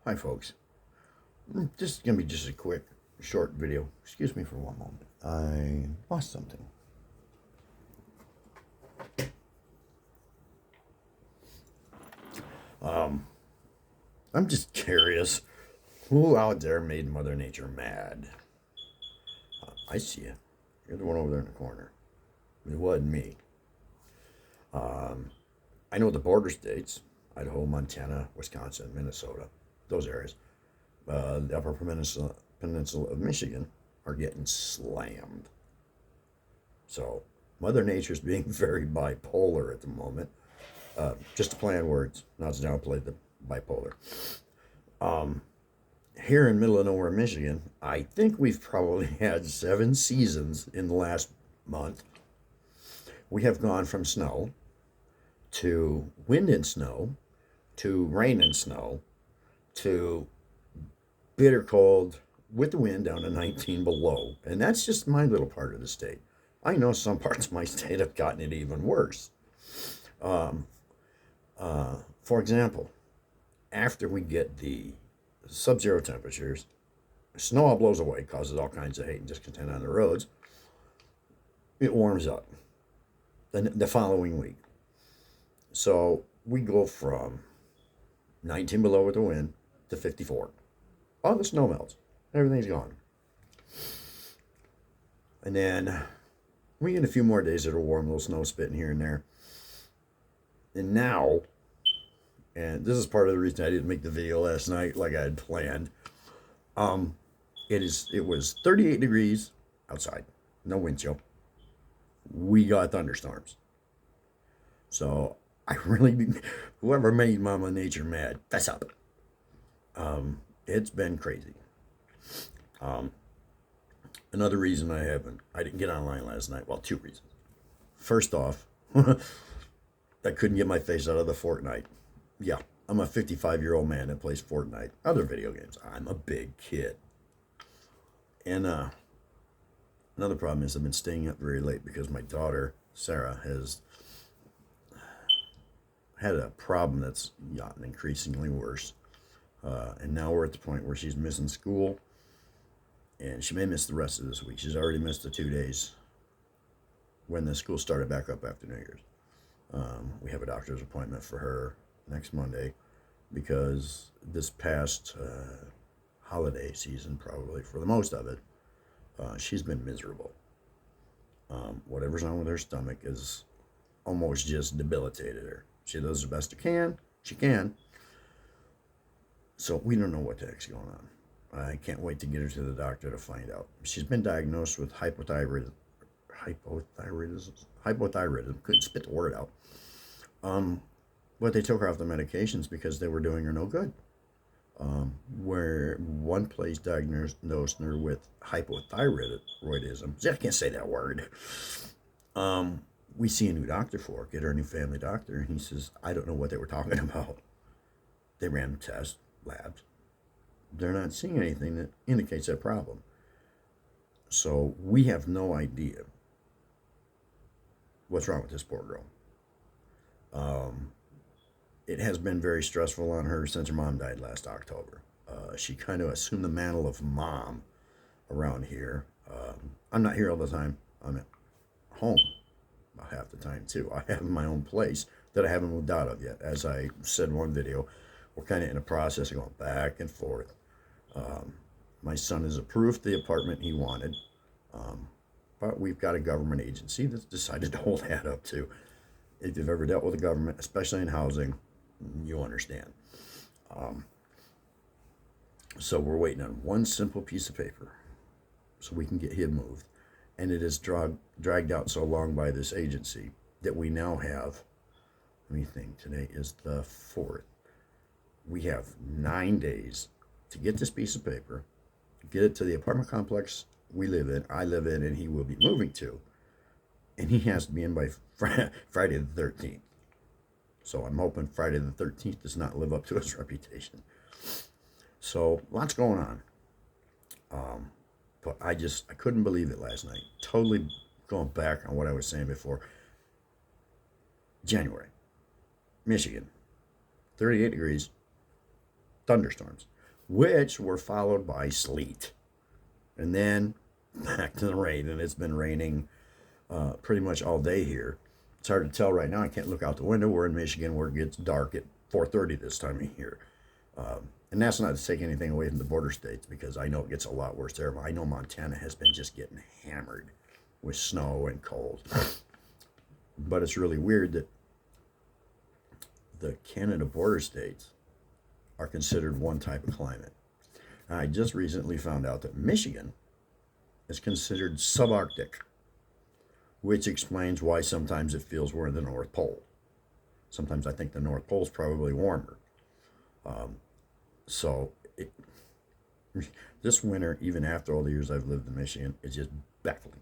Hi, folks. This is going to be just a quick, short video. Excuse me for one moment. I lost something. I'm just curious. Who out there made Mother Nature mad? I see you. You're the one over there in the corner. It wasn't me. I know the border states, Idaho, Montana, Wisconsin, Minnesota, those areas, the upper peninsula of Michigan are getting slammed. So Mother Nature's being very bipolar at the moment. Just to play on words, not to downplay the bipolar. Here in middle of nowhere, Michigan, I think we've probably had 7 seasons in the last month. We have gone from snow to wind and snow to rain and snow to bitter cold with the wind down to 19 below. And that's just my little part of the state. I know some parts of my state have gotten it even worse. For example, after we get the sub-zero temperatures, snow all blows away, causes all kinds of hate and discontent on the roads. It warms up the following week. So we go from 19 below with the wind to 54. All the snow melts. Everything's gone. And then we get a few more days that are warm, a little snow spitting here and there. And now, and this is part of the reason I didn't make the video last night like I had planned. It was 38 degrees outside, no wind chill. We got thunderstorms. So I really, whoever made Mama Nature mad, fess up. It's been crazy. Another reason I didn't get online last night. Well, 2 reasons. First off, I couldn't get my face out of the Fortnite. Yeah, I'm a 55-year-old man that plays Fortnite. Other video games. I'm a big kid. And another problem is I've been staying up very late because my daughter, Sarah, has had a problem that's gotten increasingly worse. And now we're at the point where she's missing school. And she may miss the rest of this week. She's already missed the 2 days when the school started back up after New Year's. We have a doctor's appointment for her next Monday because this past holiday season, probably for the most of it, she's been miserable. Whatever's wrong with her stomach is almost just debilitated her. She does the best she can. So we don't know what the heck's going on. I can't wait to get her to the doctor to find out. She's been diagnosed with hypothyroidism. Couldn't spit the word out. But they took her off the medications because they were doing her no good. Where one place diagnosed her with hypothyroidism. See, I can't say that word. We see a new doctor for her, get her a new family doctor, and he says, I don't know what they were talking about. They ran tests, labs. They're not seeing anything that indicates that problem. So we have no idea what's wrong with this poor girl. It has been very stressful on her since her mom died last October. She kind of assumed the mantle of mom around here. I'm not here all the time. I'm at home about half the time too. I have my own place that I haven't moved out of yet. As I said in one video, we're kind of in a process of going back and forth. My son has approved the apartment he wanted, but we've got a government agency that's decided to hold that up too. If you've ever dealt with the government, especially in housing, you understand. So we're waiting on one simple piece of paper so we can get him moved. And it is dragged out so long by this agency that we now have, let me think, today is the 4th. We have 9 days to get this piece of paper, get it to the apartment complex I live in, and he will be moving to. And he has to be in by Friday the 13th. So I'm hoping Friday the 13th does not live up to his reputation. So lots going on. But I couldn't believe it last night. Totally going back on what I was saying before. January, Michigan, 38 degrees, thunderstorms. which were followed by sleet. And then back to the rain, and it's been raining pretty much all day here. It's hard to tell right now. I can't look out the window. We're in Michigan where it gets dark at 4:30 this time of year. And that's not to take anything away from the border states, because I know it gets a lot worse there. I know Montana has been just getting hammered with snow and cold. But it's really weird that the Canada border states are considered one type of climate. And I just recently found out that Michigan is considered subarctic, which explains why sometimes it feels we're in the North Pole. Sometimes I think the North Pole is probably warmer. So this winter, even after all the years I've lived in Michigan, it's just baffling.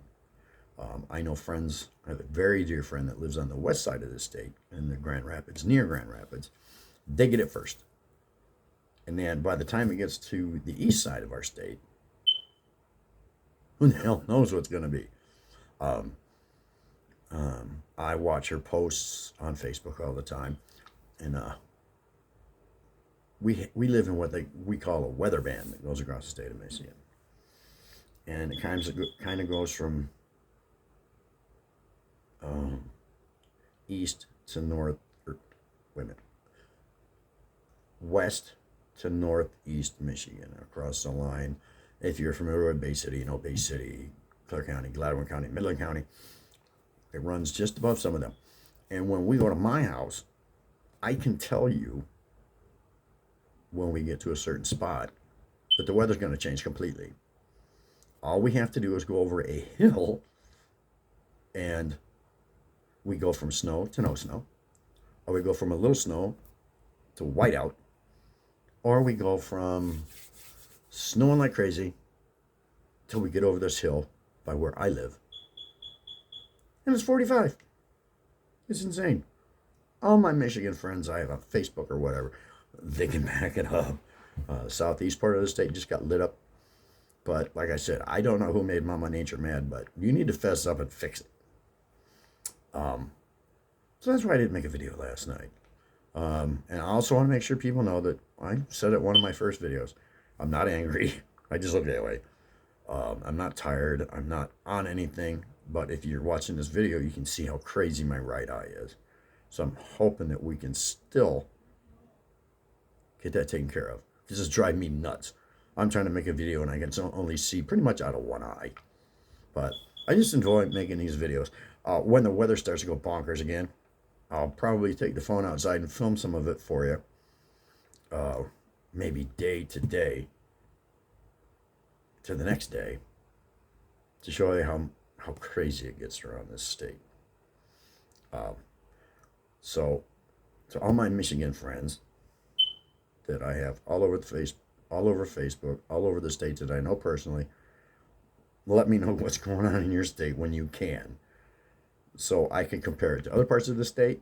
I know friends, I have a very dear friend that lives on the west side of the state in the Grand Rapids, near Grand Rapids. They get it first. And then by the time it gets to the east side of our state, who the hell knows what's going to be? I watch her posts on Facebook all the time, and we live in what we call a weather band that goes across the state of Michigan, and it kind of goes from east to north, or wait a minute, west to northeast Michigan across the line. If you're familiar with Bay City, you know Bay City, Clare County, Gladwin County, Midland County. It runs just above some of them. And when we go to my house, I can tell you when we get to a certain spot that the weather's going to change completely. All we have to do is go over a hill, and we go from snow to no snow, or we go from a little snow to whiteout, or we go from snowing like crazy till we get over this hill by where I live, and it's 45. It's insane. All my Michigan friends I have on Facebook or whatever, they can back it up. Southeast part of the state just got lit up. But like I said, I don't know who made Mama Nature mad, but you need to fess up and fix it. So that's why I didn't make a video last night. And I also want to make sure people know that I said it in one of my first videos. I'm not angry. I just look that way. I'm not tired. I'm not on anything. But if you're watching this video, you can see how crazy my right eye is. So I'm hoping that we can still get that taken care of. This is driving me nuts. I'm trying to make a video and I can only see pretty much out of one eye. But I just enjoy making these videos. When the weather starts to go bonkers again, I'll probably take the phone outside and film some of it for you. Maybe day to day to the next day, to show you how crazy it gets around this state. So to all my Michigan friends that I have all over Facebook, all over the states that I know personally, let me know what's going on in your state when you can, so I can compare it to other parts of the state,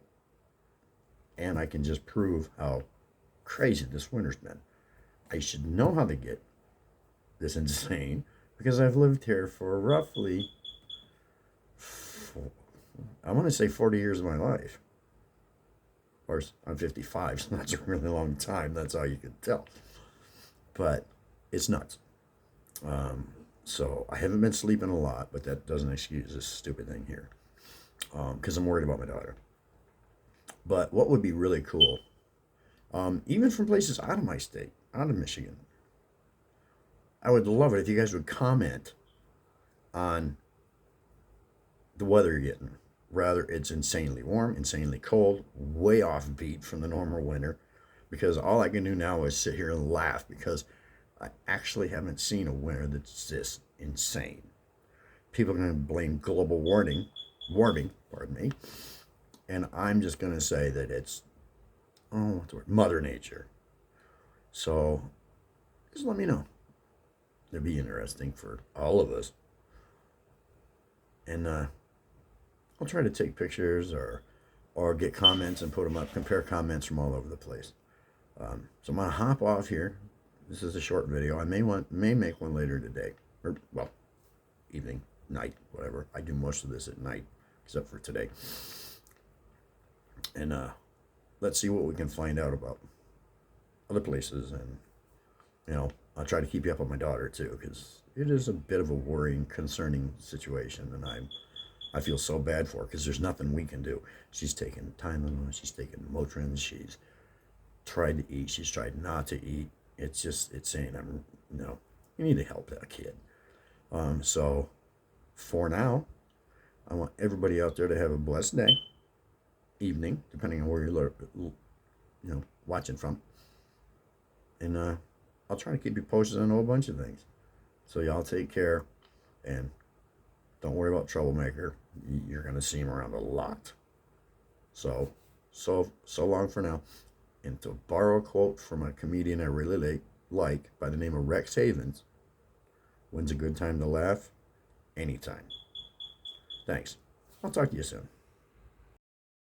and I can just prove how crazy this winter's been. I should know how to get this insane because I've lived here for roughly, I want to say 40 years of my life. Of course, I'm 55, so that's a really long time. That's all you can tell. But it's nuts. So I haven't been sleeping a lot, but that doesn't excuse this stupid thing here. Because I'm worried about my daughter. But what would be really cool, even from places out of my state, out of Michigan, I would love it if you guys would comment on the weather you're getting. Rather, it's insanely warm, insanely cold, way off beat from the normal winter. Because all I can do now is sit here and laugh because I actually haven't seen a winter that's this insane. People are going to blame global warming, pardon me. And I'm just going to say that it's, what's the word? Mother Nature. So just let me know. It'd be interesting for all of us. And I'll try to take pictures or get comments and put them up, compare comments from all over the place. So I'm going to hop off here. This is a short video. I may make one later today. Or, well, evening, night, whatever. I do most of this at night, except for today. And let's see what we can find out about other places and I'll try to keep you up on my daughter too, because it is a bit of a worrying, concerning situation, and I feel so bad for her because there's nothing we can do. She's taken Tylenol, she's taken Motrin, she's tried to eat, she's tried not to eat. It's saying you need to help that kid. So for now, I want everybody out there to have a blessed day, evening, depending on where you're watching from, and I'll try to keep you posted on a whole bunch of things. So y'all take care, and don't worry about Troublemaker. You're gonna see him around a lot. So long for now. And to borrow a quote from a comedian I really like by the name of Rex Havens, when's a good time to laugh? Anytime. Thanks. I'll talk to you soon.